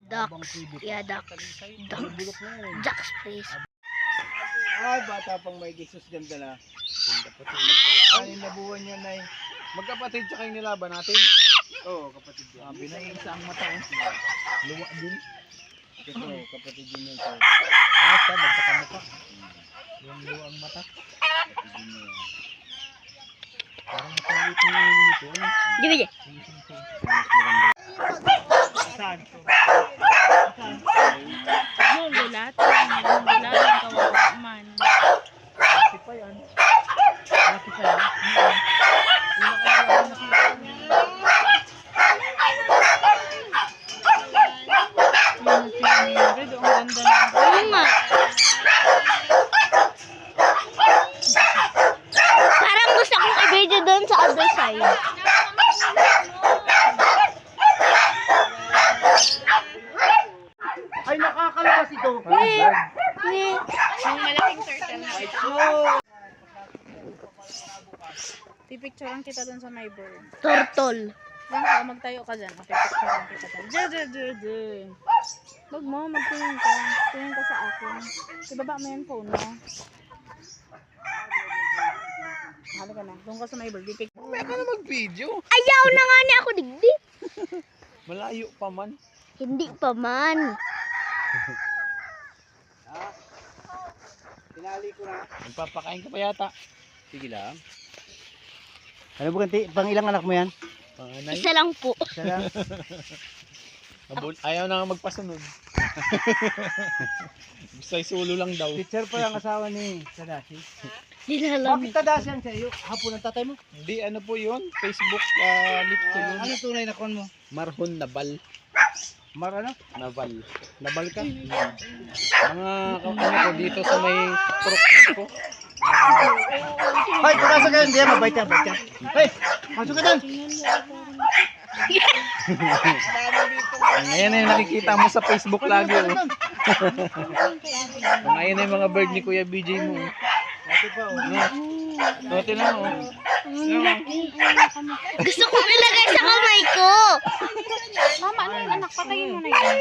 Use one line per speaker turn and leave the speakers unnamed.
Ducks. Yeah, ducks. Ducks. Ducks, please.
Ay, bata pang may Jesus, ganda na. Anim na buwan yan ay. Magkapatid sa kayo nilaban natin. Oo, kapatid yan. Binaisa ang mata. Luwa din. Ito, kapatid din yun. Basta, magkakamukha. Yung luwa ang mata. Kapatid din yun. Parang makalit na yun ito.
Di ba?
Saan?
Gulatan kawawa man.
Bakit pa yan? Bakit pa yan?
Ang ganda na.
Oo nga. Parang gusto kong i-video doon sa other side.
Ay, nakakalakas ito.
Yung malaking turtle na. Pipicturean kita dun sa my bird.
Turtle.
Diyan ka, magtayo ka dyan. Pipicturean kita dyan. Wag mo, magtingin ka. Tingin ka sa akin. Ibaba mo yung phone mo. Halika na. Doon ka sa my bird.
May ka na mag-video.
Ayaw na nga niya ako digdi.
Malayo pa man.
Hindi pa man.
Tinali ko na. Magpapakain ka pa yata. Sige lang. Ano ba kanti? Pang ilang anak mo yan? Panganay?
Isa lang po.
Isa lang. Ayaw na nga magpasunod. Gusto ay sulo lang daw. Teacher pa lang asawa ni Tadashi.
Di na alam.
Bakit Tadashi yan sa'yo? Hapon ang tatay mo? Hindi, ano po yun? Facebook lip ko yun. Ano tunay na kon mo? Marhon Nabal. Mar ano? Naval. Nabal ka? Mga ano ko dito sa may purok ko. Hoy, pumasok ka. Hindi, mabait ka. Hoy, pasok ka doon. Ngayon na yung nakikita mo sa Facebook lagi. Oh. Ngayon na yung mga bird ni Kuya BJ mo. Ito pa. Ito na.
Gusto kong ilagay sa kamay ko.
Mama, ano yung anak? Patayin mo na yun.